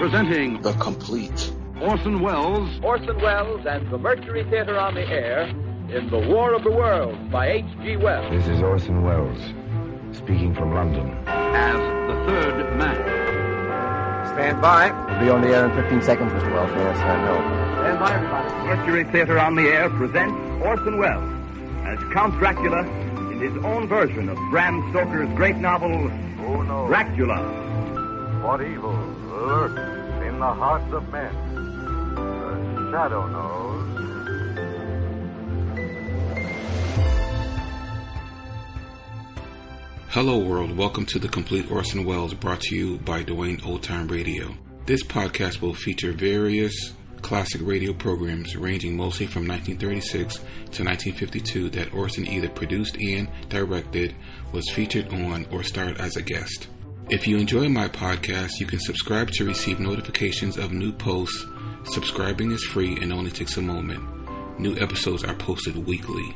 Presenting The Complete Orson Welles and the Mercury Theater on the Air in The War of the Worlds by H.G. Wells. This is Orson Welles, speaking from London. as the third man. Stand by. We'll be on the air in 15 seconds, Mr. Wells. Yes, I know. Stand by, everybody. Mercury Theater on the Air presents Orson Welles as Count Dracula in his own version of Bram Stoker's great novel, Who knows Dracula. what evil lurks in the hearts of men? The shadow knows. Hello world, welcome to The Complete Orson Welles, brought to you by Dwayne Old Time Radio. This podcast will feature various classic radio programs ranging mostly from 1936 to 1952 that Orson either produced and directed, was featured on, or starred as a guest. If you enjoy my podcast, you can subscribe to receive notifications of new posts. Subscribing is free and only takes a moment. New episodes are posted weekly.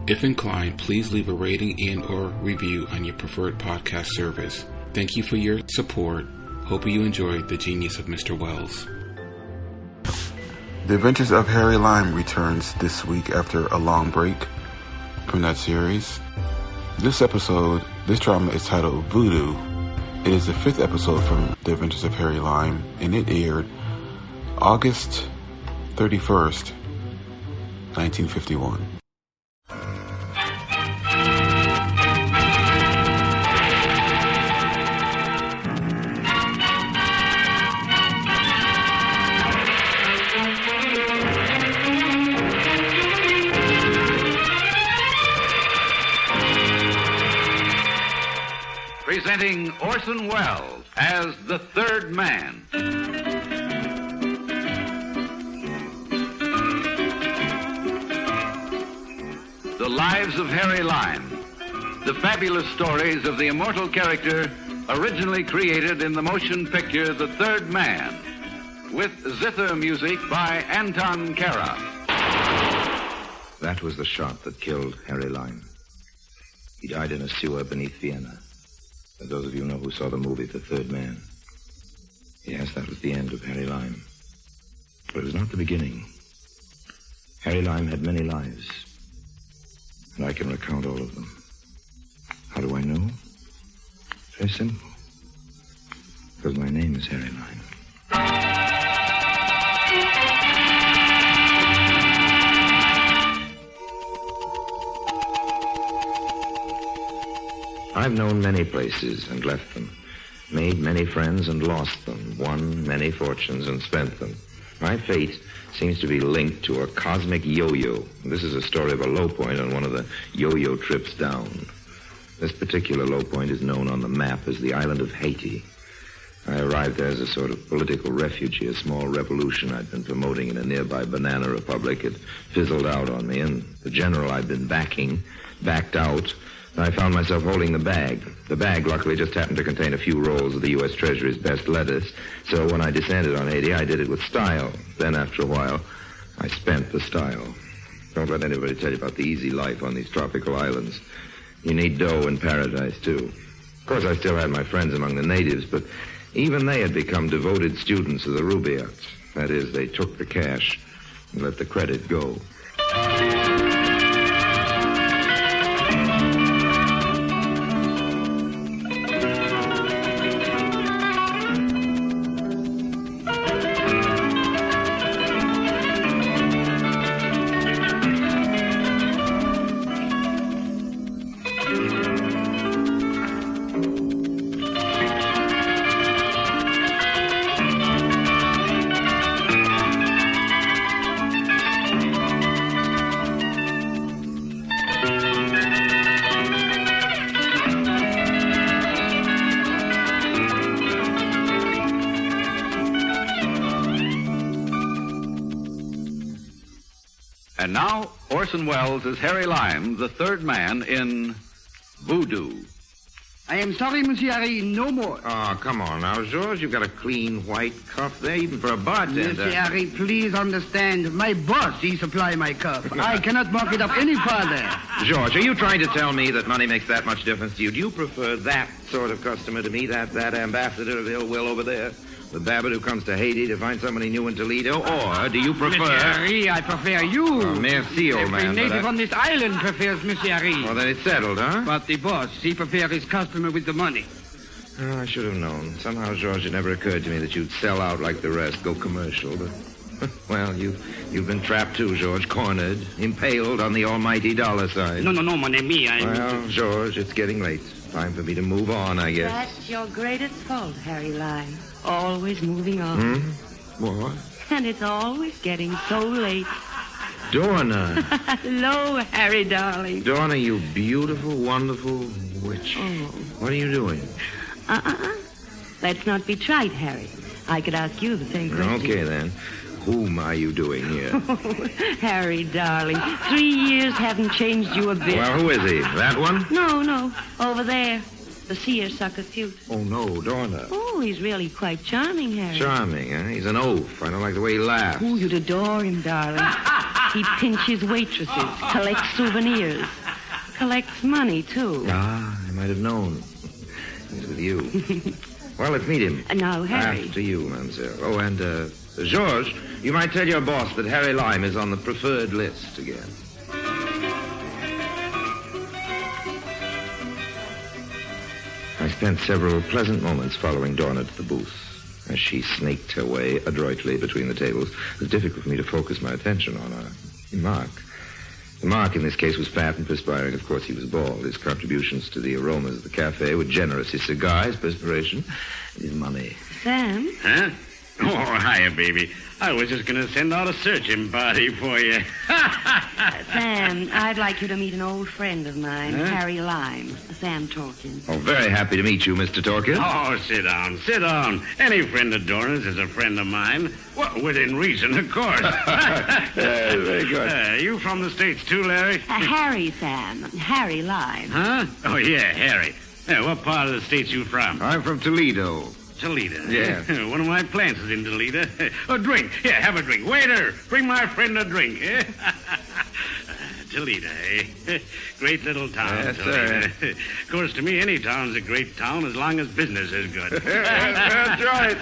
If inclined, please leave a rating and or review on your preferred podcast service. Thank you for your support. Hope you enjoyed the genius of Mr. Welles. The Adventures of Harry Lime returns this week after a long break from that series. This drama is titled Voodoo. It is the fifth episode from The Adventures of Harry Lime, and it aired August 31st, 1951. Presenting Orson Welles as the third man. The Lives of Harry Lime. The fabulous stories of the immortal character originally created in the motion picture The Third Man, with zither music by Anton Kara. That was the shot that killed Harry Lime. He died in a sewer beneath Vienna. For those of you who know who saw the movie The Third Man. Yes, that was the end of Harry Lime. But it was not the beginning. Harry Lime had many lives. And I can recount all of them. How do I know? Very simple. Because my name is Harry Lime. I've known many places and left them, made many friends and lost them, won many fortunes and spent them. My fate seems to be linked to a cosmic yo-yo. This is a story of a low point on one of the yo-yo trips down. This particular low point is known on the map as the island of Haiti. I arrived there as a sort of political refugee, a small revolution I'd been promoting in a nearby banana republic. It fizzled out on me, and the general I'd been backing backed out. I found myself holding the bag. The bag, luckily, just happened to contain a few rolls of the U.S. Treasury's best lettuce. So when I descended on Haiti, I did it with style. Then, after a while, I spent the style. Don't let anybody tell you about the easy life on these tropical islands. You need dough in paradise, too. Of course, I still had my friends among the natives, but even they had become devoted students of the Rubaiyat. That is, they took the cash and let the credit go. And now, Orson Welles as Harry Lime, the third man in Voodoo. I am sorry, Monsieur Harry, no more. Oh, come on now, George. You've got a clean white cup there, even for a bartender. Monsieur Harry, please understand. My boss, he supply my cup. I cannot mark it up any further. George, are you trying to tell me that money makes that much difference to you? Do you prefer that sort of customer to me, that ambassador of ill will over there? The Babbitt who comes to Haiti to find somebody new in Toledo? Or do you prefer... Monsieur Harry, I prefer you. Oh, merci, old Every man. native on this island prefers Monsieur Harry. Well, then it's settled, huh? But the boss, he prefers his customer with the money. Oh, I should have known. Somehow, George, it never occurred to me that you'd sell out like the rest, go commercial. But, well, you've been trapped too, George. Cornered, impaled on the almighty dollar sign. No, mon ami. Well, George, it's getting late. Time for me to move on, I guess. That's your greatest fault, Harry Lime. Always moving on. What? And it's always getting so late. Dorna. Hello, Harry, darling. Dorna, you beautiful, wonderful witch. Oh. What are you doing? Let's not be trite, Harry. I could ask you the same question. Okay, then. Whom are you doing here? Harry, darling, 3 years haven't changed you a bit. Well, who is he? That one? No, over there. The seersucker suit. Oh, no, Dorna. Oh, he's really quite charming, Harry. Charming, huh? He's an oaf. I don't like the way he laughs. Oh, you'd adore him, darling. He pinches waitresses, collects souvenirs, collects money, too. Ah, I might have known. He's with you. Well, let's meet him. Now, Harry. After you, mademoiselle. Oh, and, George, you might tell your boss that Harry Lime is on the preferred list again. I spent several pleasant moments following Dorna to the booth. As she snaked her way adroitly between the tables, it was difficult for me to focus my attention on Mark. The Mark in this case was fat and perspiring. Of course, he was bald. His contributions to the aromas of the cafe were generous. His cigar, his perspiration, and his money. Sam? Huh? Oh, hiya, baby. I was just going to send out a searching party for you. Sam, I'd like you to meet an old friend of mine, Harry Lime. Sam Torkins. Oh, very happy to meet you, Mr. Torkins. Oh, sit down. Any friend of Dorna's is a friend of mine. Well, within reason, of course. Very good. You from the States, too, Larry? Harry, Sam. Harry Lime. Huh? Oh, yeah, Harry. Yeah, what part of the States you from? I'm from Toledo. Toledo. Yeah. One of my plants is in Toledo. A drink. Yeah, have a drink. Waiter, bring my friend a drink. Toledo, eh? Great little town, Yes, Toledo. sir. Of course, to me, any town's a great town as long as business is good. That's right.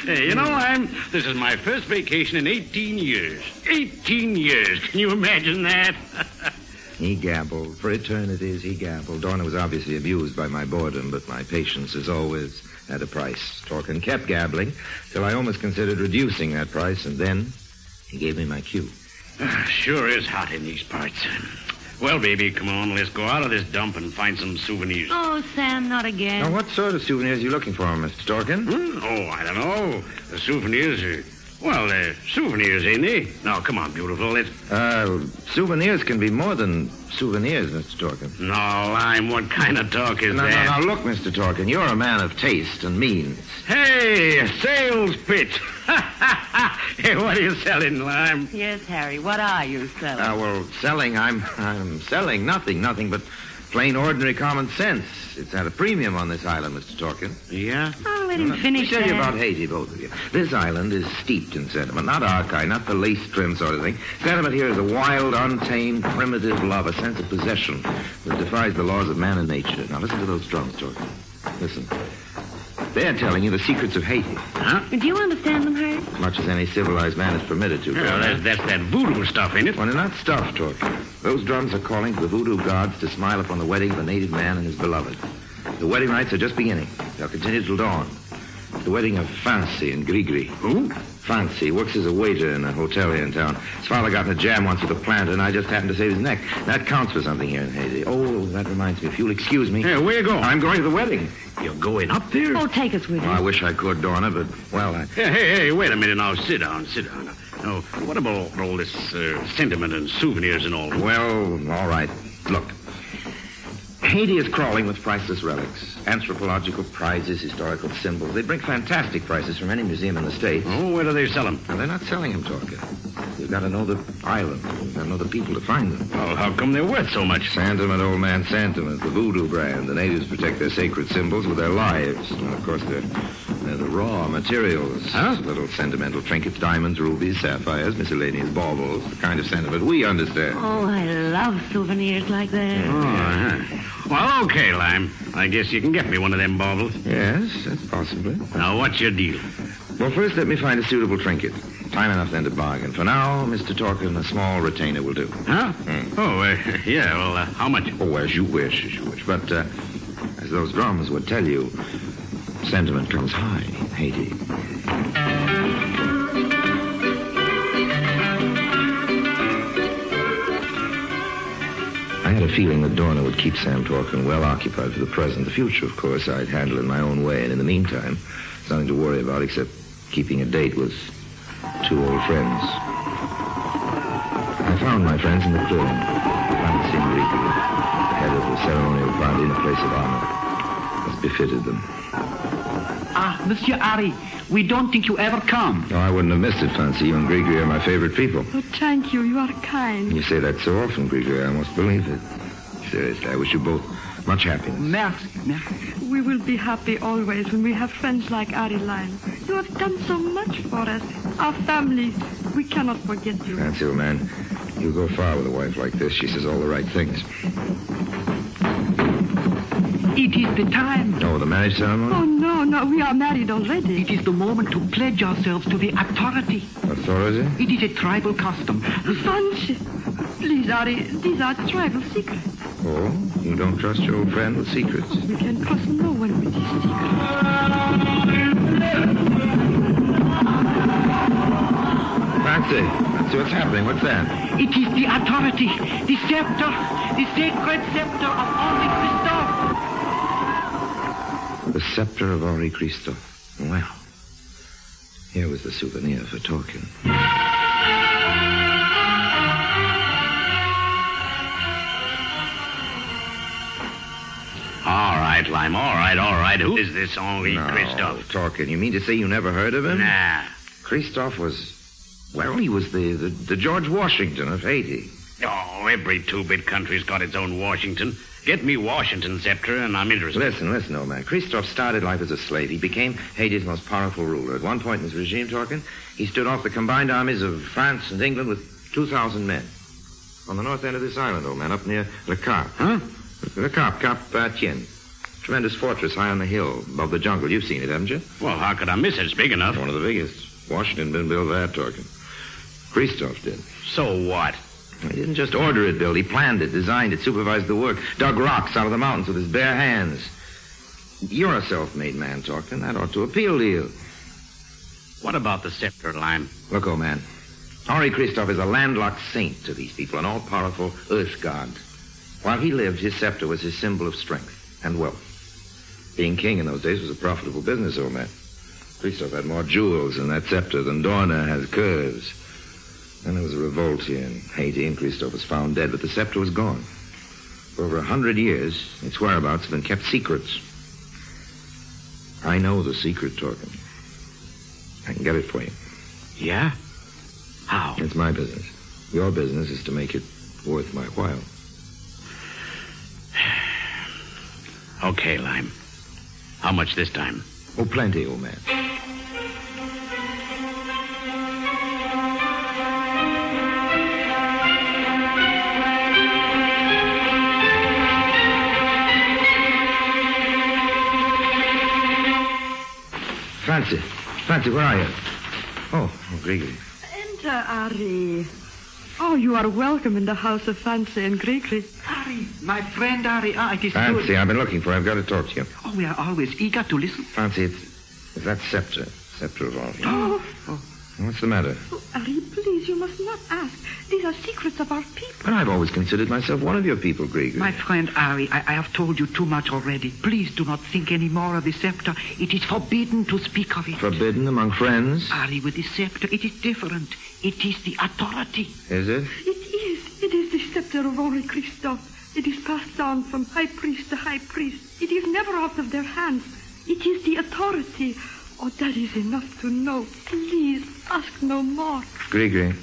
Hey, you know, this is my first vacation in 18 years. 18 years. Can you imagine that? He gabbled. For eternities, he gabbled. Dorna was obviously abused by my boredom, but my patience, as always, had a price. Torkin kept gabbling till I almost considered reducing that price, and then he gave me my cue. Sure is hot in these parts. Well, baby, come on. Let's go out of this dump and find some souvenirs. Oh, Sam, not again. Now, what sort of souvenirs are you looking for, Mr. Torkin? Oh, I don't know. The souvenirs are... Well, they're souvenirs, ain't they? Now, come on, beautiful. Let's... Souvenirs can be more than souvenirs, Mr. Torkin. No, Lime, what kind of talk is No, that? look, Mr. Torkin, you're a man of taste and means. Hey, a sales pitch. Hey, what are you selling, Lime? Yes, Harry, what are you selling? Well, selling, I'm selling nothing but plain, ordinary common sense. It's at a premium on this island, Mr. Torkin. Yeah? Oh, let him finish Let me tell you that. about Haiti, both of you. This island is steeped in sentiment, not our kind, not the lace-trim sort of thing. Sentiment here is a wild, untamed, primitive love, a sense of possession that defies the laws of man and nature. Now, listen to those drums, Torkin. Listen. They're telling you the secrets of Haiti, Huh? Do you understand them, Harry? as much as any civilized man is permitted to. Well, that's that voodoo stuff, ain't it? Well, they're not stuffed, Torkin. Those drums are calling to the voodoo gods to smile upon the wedding of a native man and his beloved. The wedding rites are just beginning. They'll continue till dawn. It's the wedding of Fancy and Grigri. Who? Fancy works as a waiter in a hotel here in town. His father got in a jam once with a planter, and I just happened to save his neck. That counts for something here in Haiti. Oh, that reminds me. If you'll excuse me. Hey, where you going? I'm going to the wedding. You're going up there? Oh, take us with Oh, I you. wish I could, Dorna, but, well, Hey, wait a minute now. Sit down. Now, what about all this sentiment and souvenirs and all? Well, all right. Look. Haiti is crawling with priceless relics, anthropological prizes, historical symbols. They bring fantastic prices from any museum in the state. Oh, where do they sell them? Now, they're not selling them, Torkin. You've got to know the island. You've got to know the people to find them. Well, how come they're worth so much? Sentiment, old man, sentiment. The Voodoo brand. The natives protect their sacred symbols with their lives. And, of course, they're the raw materials. Huh? Little sentimental trinkets, diamonds, rubies, sapphires, miscellaneous baubles. The kind of sentiment we understand. Oh, I love souvenirs like that. Oh, uh-huh. Well, okay, Lime. I guess you can get me one of them baubles. Yes, that's possibly. Now, what's your deal? Well, first let me find a suitable trinket. Time enough then to bargain. For now, Mr. Torkin, a small retainer will do. Huh? Oh, yeah, well, how much? Oh, as you wish, as you wish. But, as those drums would tell you, sentiment comes high in Haiti. I had a feeling that Dorna would keep Sam Torkin well occupied for the present. The future, of course, I'd handle in my own way. And in the meantime, there's nothing to worry about except keeping a date with 2 old friends. I found my friends in the clearing. Fancy and Ricky, the head of the ceremonial party in a place of honor, as befitted them. Ah, Monsieur Harry, we don't think you ever come. No, I wouldn't have missed it, Fancy. You and Grigri are my favorite people. Oh, thank you. You are kind. You say that so often, Grigri, I almost believe it. Seriously, I wish you both much happiness. Merci, merci. We will be happy always when we have friends like Harry Lime. You have done so much for us. Our family, we cannot forget you. Fancy, old man, you go far with a wife like this. She says all the right things. It is the time. Oh, the marriage ceremony? Oh, no, we are married already. It is the moment to pledge ourselves to the authority. Authority? It is a tribal custom. Fancy. Please, Harry, these are tribal secrets. Oh, you don't trust your old friend with secrets? You can trust no one with these secrets. Fancy, what's happening? What's that? It is the authority, the scepter, the sacred scepter of Henri Christophe. The scepter of Henri Christophe. Well, here was the souvenir for Torkin. All right, Lime, all right. Who is this Henri Christophe? Torkin, you mean to say you never heard of him? Nah. Christophe was, well, he was the George Washington of Haiti. Oh, every 2-bit country's got its own Washington. Get me Washington scepter, and I'm interested. Listen, old man. Christophe started life as a slave. He became Haiti's most powerful ruler. At one point in his regime, Torkin, he stood off the combined armies of France and England with 2,000 men. On the north end of this island, old man, up near Le Cap. Huh? Le Cap, Tien. Tremendous fortress high on the hill above the jungle. You've seen it, haven't you? Well, how could I miss it? It's big enough. One of the biggest. Washington didn't build that, Torkin. Christophe did. So what? He didn't just order it built. He planned it, designed it, supervised the work, dug rocks out of the mountains with his bare hands. You're a self-made man, Torkin. That ought to appeal to you. What about the scepter, Lime? Look, old man, Henri Christophe is a landlocked saint to these people, an all-powerful earth god. While he lived, his scepter was his symbol of strength and wealth. Being king in those days was a profitable business, old man. Christophe had more jewels in that scepter than Dorna has curves. Then there was a revolt here in Haiti, and Christophe was found dead, but the scepter was gone. For over 100 years, its whereabouts have been kept secrets. I know the secret, Torkin. I can get it for you. Yeah? How? It's my business. Your business is to make it worth my while. Okay, Lime. How much this time? Oh, plenty, old man. Fancy, where are you? Oh, Gregory. Enter, Harry. Oh, you are welcome in the house of Fancy and Gregory. Harry, my friend Harry. It is Fancy, good. I've been looking for you. I've got to talk to you. Oh, we are always eager to listen. Fancy, it's that scepter of Henri. Oh. What's the matter? Oh, Harry, please, you must not ask. These are secrets of our people. But I've always considered myself one of your people, Gregory. My friend Harry, I have told you too much already. Please do not think any more of the scepter. It is forbidden to speak of it. Forbidden among friends? Harry, with the scepter, it is different. It is the authority. Is it? It is the scepter of Henri Christophe. It is passed on from high priest to high priest. It is never out of their hands. It is the authority. Oh, that is enough to know. Please, ask no more. Gregory,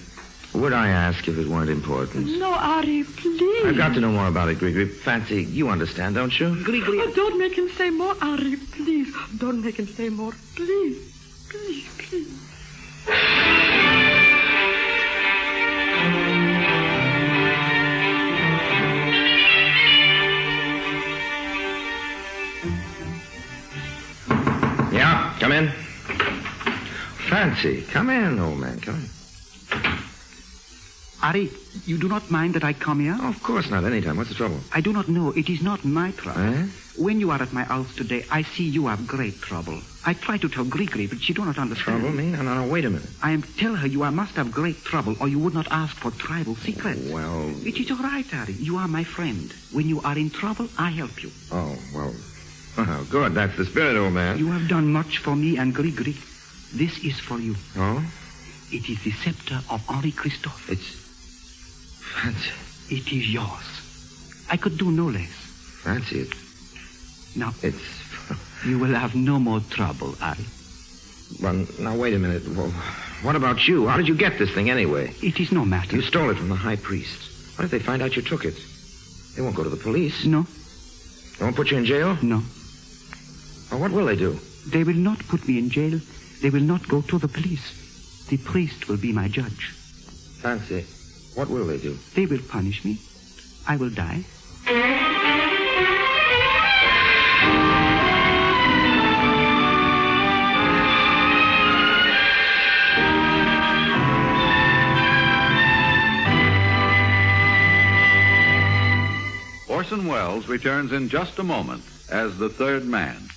would I ask if it weren't important? No, Harry, please. I've got to know more about it, Gregory. Fancy, you understand, don't you? Gregory. Oh, don't make him say more, Harry, please. Don't make him say more. Please. Yeah, come in. Fancy. Come in, old man. Come in. Harry, you do not mind that I come here? Oh, of course not. Anytime. What's the trouble? I do not know. It is not my trouble. Eh? When you are at my house today, I see you have great trouble. I try to tell Grigri, but she do not understand. Trouble? Me? No, wait a minute. I am tell her you must have great trouble, or you would not ask for tribal secrets. Well... It is all right, Harry. You are my friend. When you are in trouble, I help you. Oh, well... Oh, good. That's the spirit, old man. You have done much for me and Grigri. This is for you. Oh? It is the scepter of Henri Christophe. It's... Fancy. It is yours. I could do no less. Fancy it. Now, It's... you will have no more trouble, Harry. Well, now, wait a minute. Well, what about you? How did you get this thing anyway? It is no matter. You stole it from the high priest. What if they find out you took it? They won't go to the police. No. They won't put you in jail? No. Well, what will they do? They will not put me in jail. They will not go to the police. The priest will be my judge. Fancy. What will they do? They will punish me. I will die. Orson Welles returns in just a moment as the third man.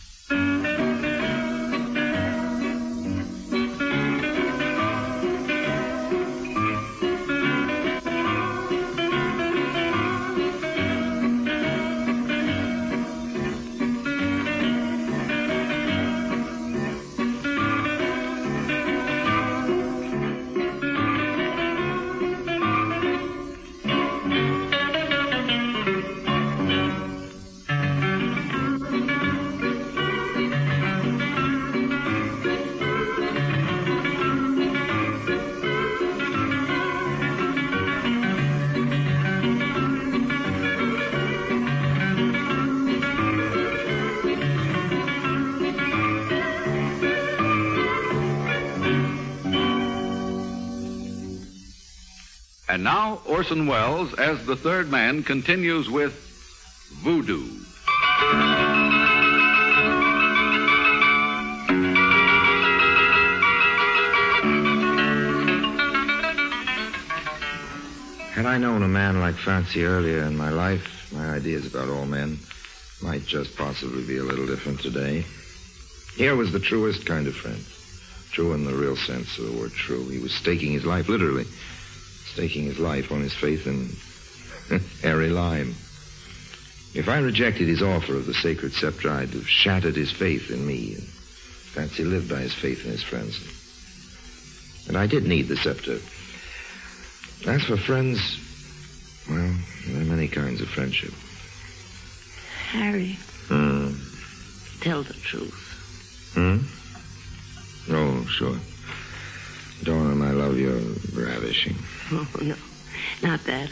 And now, Orson Welles, as the third man, continues with Voodoo. Had I known a man like Fancy earlier in my life, my ideas about all men might just possibly be a little different today. Here was the truest kind of friend. True in the real sense of the word true. He was staking his life, literally. Staking his life on his faith in Harry Lime. If I rejected his offer of the sacred scepter, I'd have shattered his faith in me. And Fancy lived by his faith in his friends. And I did need the scepter. As for friends, well, there are many kinds of friendship. Harry. Tell the truth. Oh, sure. Dorham, I love your ravishing. Oh, no. Not that.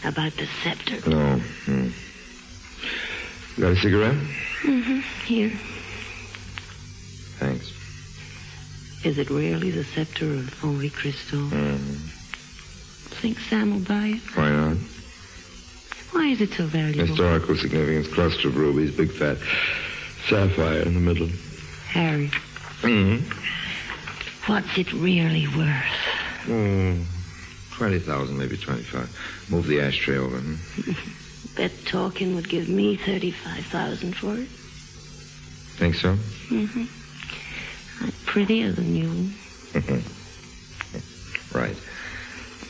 About the scepter. No. Got a cigarette? Here. Thanks. Is it really the scepter of Henri Christophe? Think Sam will buy it? Why not? Why is it so valuable? Historical significance, cluster of rubies, big fat sapphire in the middle. Harry. What's it really worth? 20,000, maybe 25. Move the ashtray over. Bet talking would give me 35,000 for it. Think so? I'm prettier than you. Right.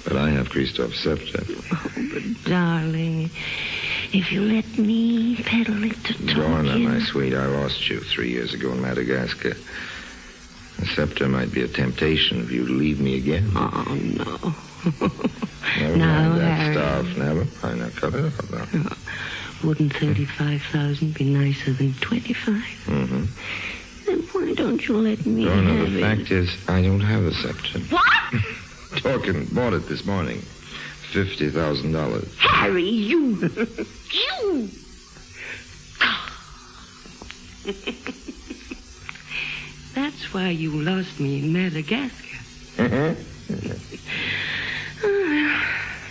But I have Christophe's scepter. Oh, but darling, if you let me peddle it to talking... Dorna, my sweet, I lost you 3 years ago in Madagascar. The scepter might be a temptation if you leave me again. Oh, no. Never No, mind that Harry. stuff. Never mind. Now, cut it up now. Wouldn't 35,000 be nicer than 25? Then why don't you let me Dorna, have the it? fact is, I don't have a scepter. What? Talking, bought it this morning. $50,000. Harry, you! You! That's why you lost me in Madagascar.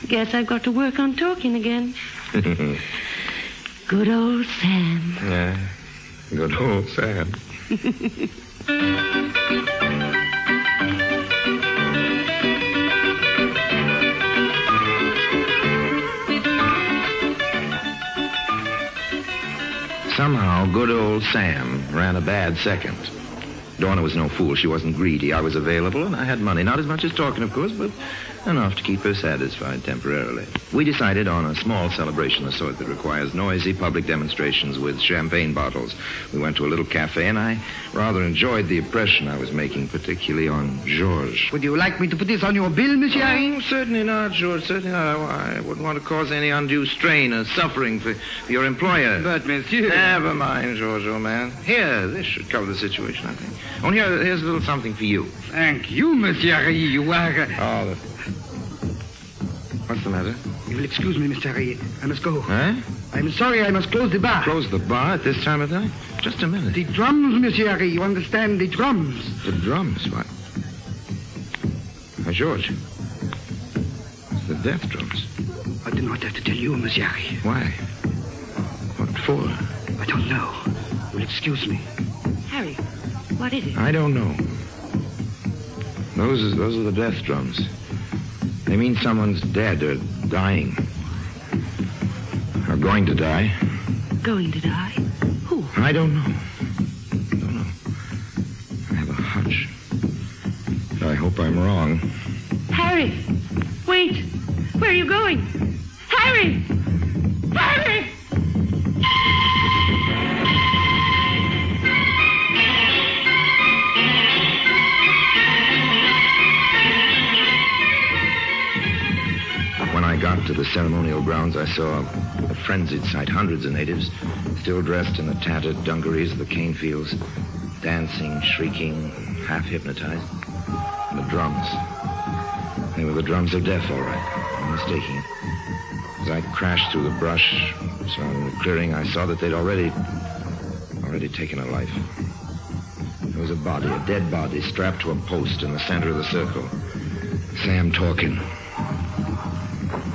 Guess I've got to work on talking again. Good old Sam. Yeah, good old Sam. good old Sam ran a bad second. Dorna was no fool. She wasn't greedy. I was available, and I had money. Not as much as talking, of course, but enough to keep her satisfied temporarily. We decided on a small celebration, the sort that requires noisy public demonstrations with champagne bottles. We went to a little cafe, and I rather enjoyed the impression I was making, particularly on Georges. Would you like me to put this on your bill, Monsieur Harry? Oh, certainly not, George. Certainly not. I wouldn't want to cause any undue strain or suffering for your employer. But, Monsieur... Never mind, George, old man. Here, this should cover the situation, I think. Oh, here's a little something for you. Thank you, Monsieur Harry. You are... Oh, what's the matter? You will excuse me, Mr. Harry. I must go. Huh? I'm sorry, I must close the bar. Close the bar at this time of night? Just a minute. The drums, Monsieur Harry. You understand? The drums. The drums? What? George. The death drums. I do not have to tell you, Monsieur Harry. Why? What for? I don't know. You will excuse me. Harry, what is it? I don't know. Those are the death drums. They mean someone's dead or dying. Or going to die. Going to die? Who? I don't know. I have a hunch. I hope I'm wrong. Harry! Wait! Where are you going? Harry! Harry! When I got to the ceremonial grounds, I saw a frenzied sight. Hundreds of natives, still dressed in the tattered dungarees of the cane fields, dancing, shrieking, half hypnotized. And the drums. They were the drums of death, all right. No mistaking it. As I crashed through the brush surrounding the clearing, I saw that they'd already taken a life. There was a body, a dead body, strapped to a post in the center of the circle. Sam talking.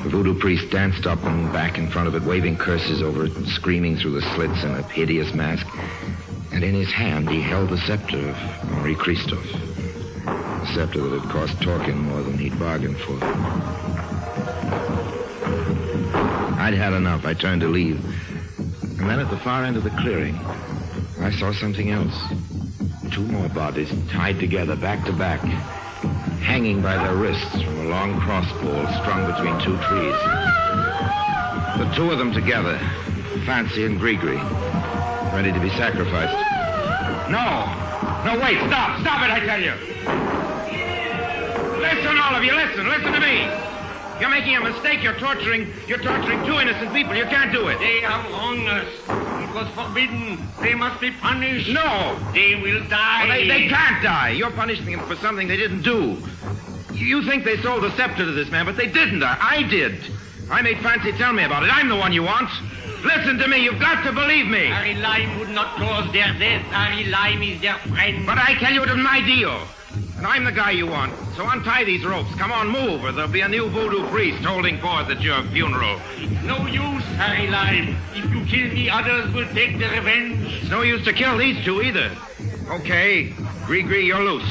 The voodoo priest danced up and back in front of it, waving curses over it and screaming through the slits in a hideous mask. And in his hand, he held the scepter of Henri Christophe. The scepter that had cost Torkin more than he'd bargained for. I'd had enough. I turned to leave. And then at the far end of the clearing, I saw something else. Two more bodies tied together, back to back, hanging by their wrists from a long crossbow strung between two trees. The two of them together, Fancy and Grigri, ready to be sacrificed. No, wait, stop it, I tell you. Listen, all of you, listen to me. You're making a mistake. You're torturing two innocent people. You can't do it. They have wronged us. It was forbidden. They must be punished. No. They will die. Well, they can't die. You're punishing them for something they didn't do. You think they sold the scepter to this man, but they didn't. I did. I made Fancy tell me about it. I'm the one you want. Listen to me. You've got to believe me. Harry Lime would not cause their death. Harry Lime is their friend. But I tell you, it was my deal. And I'm the guy you want. So untie these ropes. Come on, move, or there'll be a new voodoo priest holding forth at your funeral. No use, Harry Lime. If you kill me, others will take the revenge. It's no use to kill these two either. Okay, Grigri, you're loose.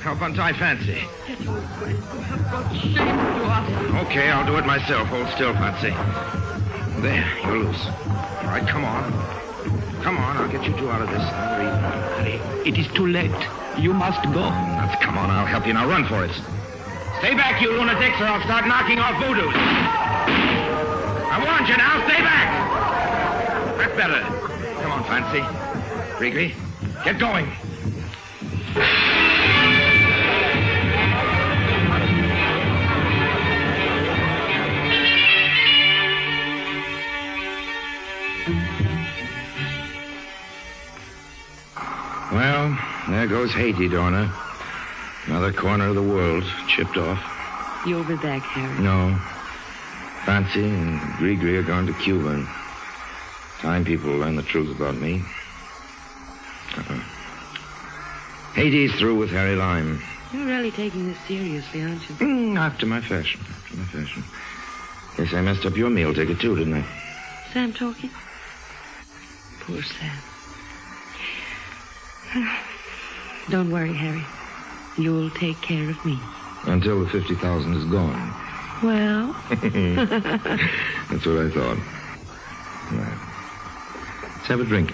Help untie Fancy. Okay, I'll do it myself. Hold still, Fancy. There, you're loose. All right, come on. Come on, I'll get you two out of this. Harry, it is too late. You must go. Come on, I'll help you. Now run for it. Stay back, you lunatics, or I'll start knocking off voodoos. I warned you now, stay back. That's better. Come on, Fancy. Grigri, get going. Well, there goes Haiti, Dorna. Another corner of the world chipped off. You'll be back, Harry. No. Fancy and Grigri are gone to Cuba. And time people will learn the truth about me. Haiti's through with Harry Lime. You're really taking this seriously, aren't you? After my fashion. Guess I messed up your meal ticket, too, didn't I? Sam talking? Poor Sam. Don't worry, Harry. You'll take care of me. Until the 50,000 is gone. Well? That's what I thought. Right. Let's have a drink.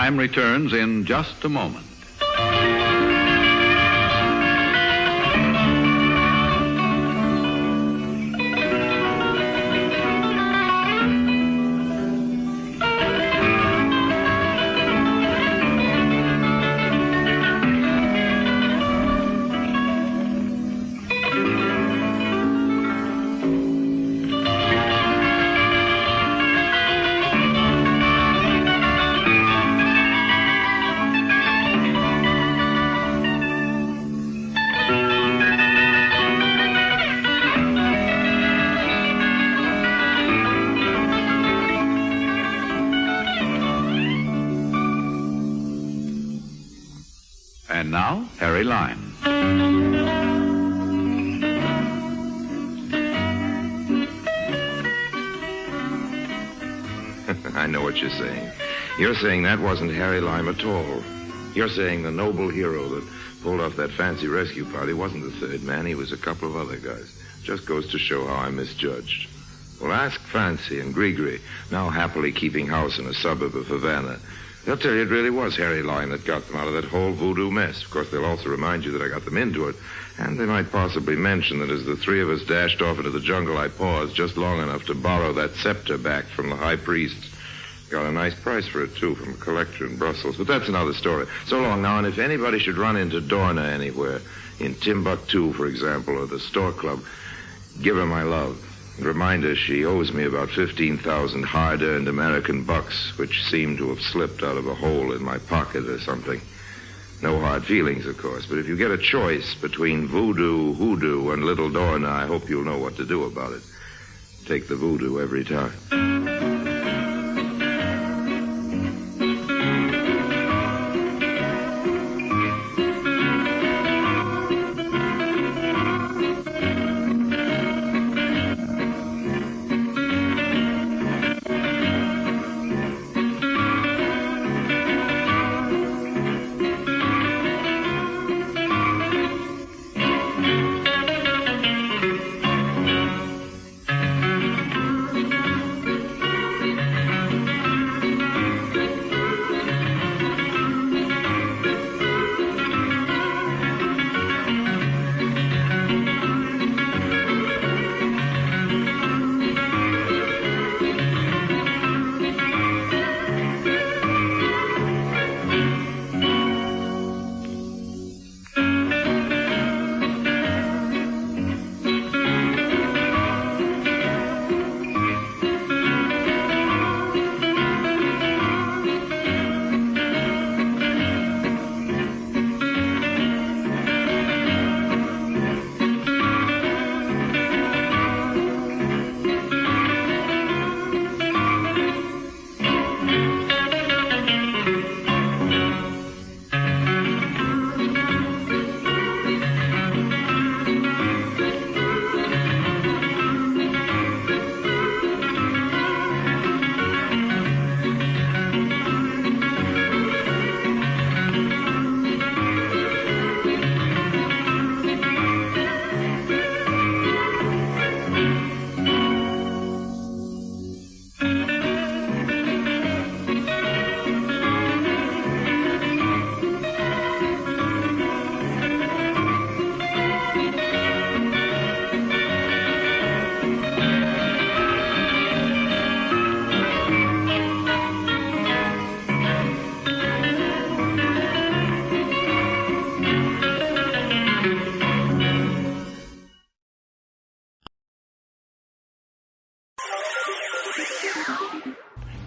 Lime returns in just a moment. And now, Harry Lime. I know what you're saying. You're saying that wasn't Harry Lime at all. You're saying the noble hero that pulled off that fancy rescue party wasn't the third man. He was a couple of other guys. Just goes to show how I misjudged. Well, ask Fancy and Grigri, now happily keeping house in a suburb of Havana. They'll tell you it really was Harry Lime that got them out of that whole voodoo mess. Of course, they'll also remind you that I got them into it. And they might possibly mention that as the three of us dashed off into the jungle, I paused just long enough to borrow that scepter back from the high priest. Got a nice price for it, too, from a collector in Brussels. But that's another story. So long now, and if anybody should run into Dorna anywhere, in Timbuktu, for example, or the Store Club, give her my love. Remind her she owes me about 15,000 hard-earned American bucks, which seem to have slipped out of a hole in my pocket or something. No hard feelings, of course, but if you get a choice between voodoo, hoodoo, and Little Dorna, I hope you'll know what to do about it. Take the voodoo every time.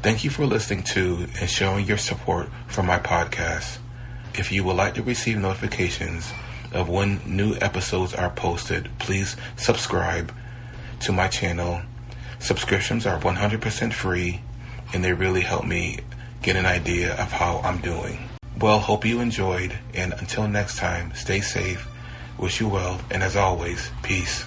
Thank you for listening to and showing your support for my podcast. If you would like to receive notifications of when new episodes are posted, please subscribe to my channel. Subscriptions are 100% free, and they really help me get an idea of how I'm doing. Well, hope you enjoyed, and until next time, stay safe, wish you well, and as always, peace.